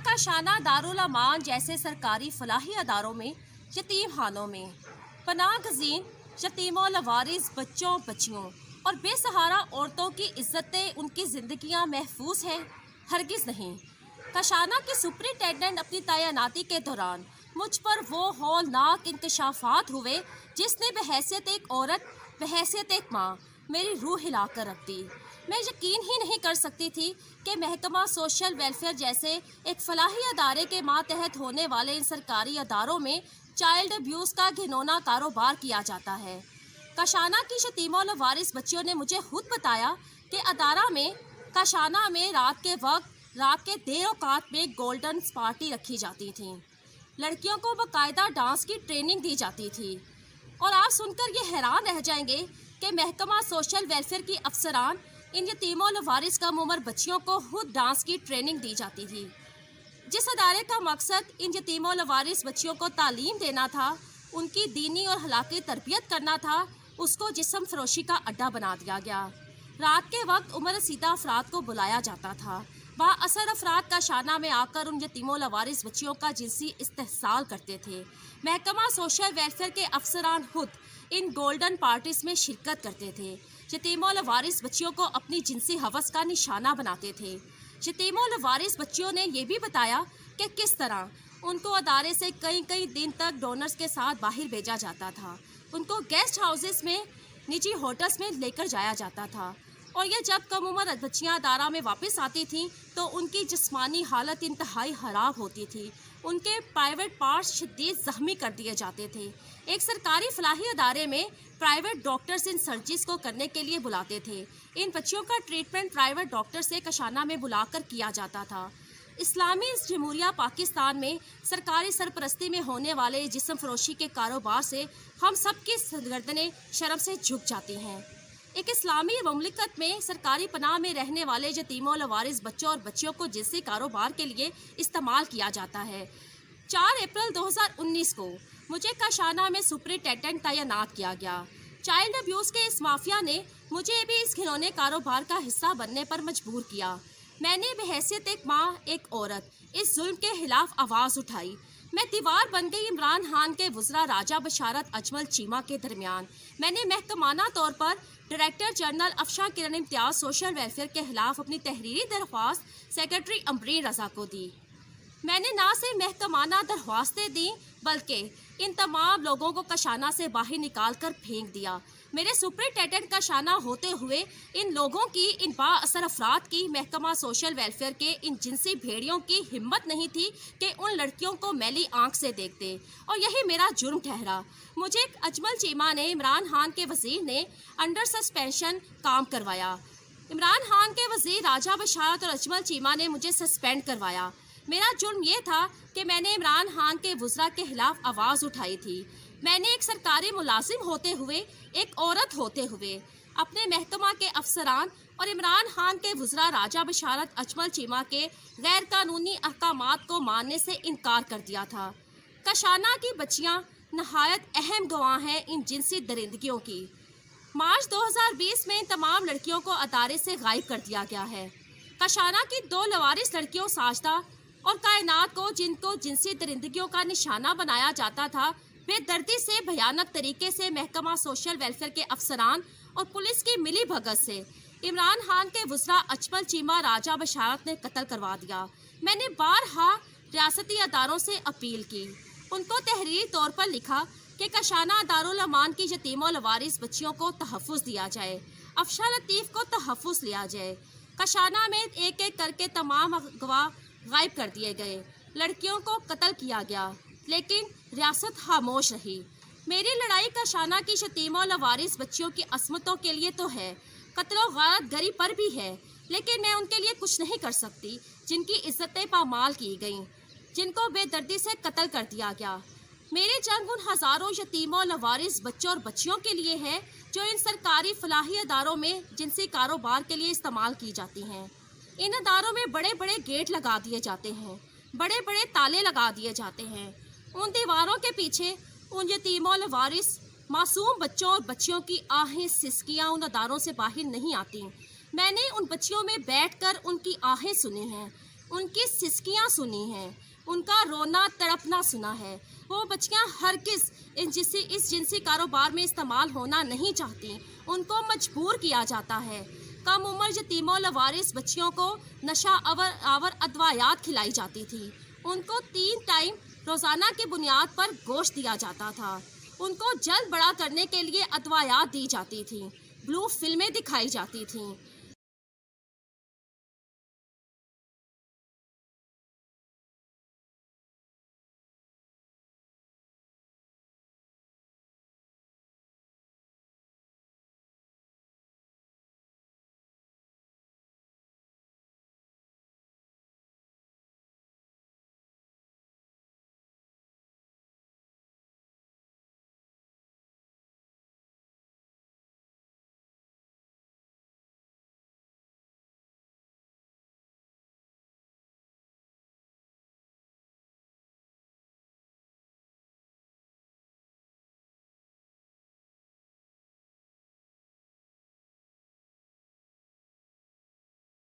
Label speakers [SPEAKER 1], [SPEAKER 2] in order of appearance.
[SPEAKER 1] کا شانہ دارul امان جیسے سرکاری فلاحی اداروں میں یتیم خانوں میں پناہ گزین یتیموں و لوارث بچوں بچیوں اور بے سہارا عورتوں کی عزتیں ان کی زندگیاں محفوظ ہیں؟ ہرگز نہیں۔ کاشانہ کے سپرنٹینڈنٹ اپنی تعیناتی کے دوران مجھ پر وہ ہولناک انکشافات ہوئے جس نے بحیثیت ایک عورت، بحیثیت ایک ماں، میری روح ہلا کر رکھ دی۔ میں یقین ہی نہیں کر سکتی تھی کہ محکمہ سوشل ویلفیئر جیسے ایک فلاحی ادارے کے ماتحت ہونے والے ان سرکاری اداروں میں چائلڈ ابیوز کا گھناؤنا کاروبار کیا جاتا ہے۔ کاشانہ کی یتیموں و لوارث بچیوں نے مجھے خود بتایا کہ ادارہ میں کاشانہ میں رات کے دیر اوقات میں گولڈن پارٹی رکھی جاتی تھیں۔ لڑکیوں کو باقاعدہ ڈانس کی ٹریننگ دی جاتی تھی، اور آپ سن کر یہ حیران رہ جائیں گے کہ محکمہ سوشل ویلفیئر کی افسران ان یتیموں و لوارث کم عمر بچیوں کو خود ڈانس کی ٹریننگ دی جاتی تھی۔ جس ادارے کا مقصد ان یتیموں و لوارث بچیوں کو تعلیم دینا تھا، ان کی دینی اور اخلاقی تربیت کرنا تھا، اس کو جسم فروشی کا اڈا بنا دیا گیا۔ رات کے وقت عمر رسیدہ افراد کو بلایا جاتا تھا۔ با اثر افراد کاشانہ میں آ کر ان یتیموں و لوارث بچیوں کا جنسی استحصال کرتے تھے۔ محکمہ سوشل ویلفیئر کے افسران خود ان گولڈن پارٹیز میں شرکت کرتے تھے۔ یتیموں و لوارث بچیوں کو اپنی جنسی ہوس کا نشانہ بناتے تھے۔ یتیموں و لوارث بچیوں نے یہ بھی بتایا کہ کس طرح ان کو ادارے سے کئی دن تک ڈونرز کے ساتھ باہر بھیجا جاتا تھا، ان کو گیسٹ ہاؤسز میں، نجی ہوٹلز میں لے کر جایا جاتا تھا، اور یہ جب کم عمر بچیاں ادارہ میں واپس آتی تھیں تو ان کی جسمانی حالت انتہائی خراب ہوتی تھی، ان کے پرائیویٹ پارٹس شدید زخمی کر دیے جاتے تھے۔ ایک سرکاری فلاحی ادارے میں پرائیویٹ ڈاکٹرز ان سرجریز کو کرنے کے لیے بلاتے تھے۔ ان بچیوں کا ٹریٹمنٹ پرائیویٹ ڈاکٹر سے کاشانہ میں بلا کر کیا جاتا تھا۔ اسلامی جمہوریہ پاکستان میں سرکاری سرپرستی میں ہونے والے جسم فروشی کے کاروبار سے ہم سب کی گردنیں شرم سے جھک جاتی ہیں۔ ایک اسلامی مملکت میں سرکاری پناہ میں رہنے والے یتیموں و لوارث بچوں اور بچیوں کو جنسی کاروبار کے لیے استعمال کیا جاتا ہے۔ 4 اپریل 2019 کو مجھے کاشانہ میں سپرنٹینڈنٹ تعینات کیا گیا۔ چائلڈ ابیوز کے اس مافیا نے مجھے بھی اس گھنونے کاروبار کا حصہ بننے پر مجبور کیا۔ میں نے بحیثیت ایک ماں، ایک عورت، اس ظلم کے خلاف آواز اٹھائی۔ میں دیوار بن گئی عمران خان کے وزراء راجہ بشارت اجمل چیمہ کے درمیان۔ میں نے محکمانہ طور پر ڈائریکٹر جنرل افشاں کرن امتیاز سوشل ویلفیئر کے خلاف اپنی تحریری درخواست سیکرٹری امبرین رضا کو دی۔ میں نے نہ صرف محکمانہ درخواستیں دیں بلکہ ان تمام لوگوں کو کاشانہ سے باہر نکال کر پھینک دیا۔ میرے سپرنٹینڈنٹ کاشانہ ہوتے ہوئے ان لوگوں کی، ان با اثر افراد کی، محکمہ سوشل ویلفیئر کے ان جنسی بھیڑیوں کی ہمت نہیں تھی کہ ان لڑکیوں کو میلی آنکھ سے دیکھتے، اور یہی میرا جرم ٹھہرا۔ مجھے اجمل چیمہ نے، عمران خان کے وزیر نے انڈر سسپینشن کام کروایا۔ عمران خان کے وزیر راجہ بشارت اور اجمل چیمہ نے مجھے سسپینڈ کروایا۔ میرا جرم یہ تھا کہ میں نے عمران خان کے وزراء کے خلاف آواز اٹھائی تھی۔ میں نے ایک سرکاری ملازم ہوتے ہوئے، ایک عورت ہوتے ہوئے، اپنے محکمہ کے افسران اور عمران خان کے وزراء راجہ بشارت اجمل چیمہ کے غیر قانونی احکامات کو ماننے سے انکار کر دیا تھا۔ کاشانہ کی بچیاں نہایت اہم گواہ ہیں ان جنسی درندگیوں کی۔ مارچ 2020 میں ان تمام لڑکیوں کو ادارے سے غائب کر دیا گیا ہے۔ کاشانہ کی 2 لوارث لڑکیوں ساجدہ اور کائنات کو، جن کو جنسی درندگیوں کا نشانہ بنایا جاتا تھا، بے دردی سے، بھیانک طریقے سے محکمہ سوشل ویلفیئر کے افسران اور پولیس کی ملی بھگت سے عمران خان کے وزراء اجمل چیمہ، راجہ بشارت نے قتل کروا دیا۔ میں نے بارہا ریاستی اداروں سے اپیل کی، ان کو تحریری طور پر لکھا کہ کاشانہ دارل امان کی یتیموں و لوارث بچیوں کو تحفظ دیا جائے، افشاں لطیف کو تحفظ لیا جائے۔ کاشانہ میں ایک ایک کر کے تمام گواہ غائب کر دیے گئے، لڑکیوں کو قتل کیا گیا، لیکن ریاست خاموش رہی۔ میری لڑائی کاشانہ کی یتیموں و لوارث بچیوں کی عصمتوں کے لیے تو ہے، قتل و غارت گری پر بھی ہے، لیکن میں ان کے لیے کچھ نہیں کر سکتی جن کی عزتیں پامال کی گئیں، جن کو بے دردی سے قتل کر دیا گیا۔ میری جنگ ان ہزاروں یتیموں و لوارث بچوں اور بچیوں کے لیے ہے جو ان سرکاری فلاحی اداروں میں جنسی کاروبار کے لیے استعمال کی جاتی ہیں۔ ان اداروں میں بڑے بڑے گیٹ لگا دیے جاتے ہیں، بڑے بڑے تالے لگا دیے جاتے ہیں۔ ان دیواروں کے پیچھے ان یتیموں و لوارث معصوم بچوں اور بچیوں کی آہیں سسکیاں ان اداروں سے باہر نہیں آتی۔ میں نے ان بچیوں میں بیٹھ کر ان کی آہیں سنی ہیں۔ ان کی سسکیاں سنی ہیں، ان کا رونا تڑپنا سنا ہے۔ وہ بچیاں ہرگز اس جنسی کاروبار میں استعمال ہونا نہیں چاہتی، ان کو مجبور کیا جاتا ہے۔ کم عمر یتیم و لوارث بچیوں کو نشہ آور ادویات کھلائی جاتی تھی، ان کو 3 ٹائم روزانہ کی بنیاد پر گوشت دیا جاتا تھا، ان کو جلد بڑا کرنے کے لیے ادویات دی جاتی تھیں، بلو فلمیں دکھائی جاتی تھیں۔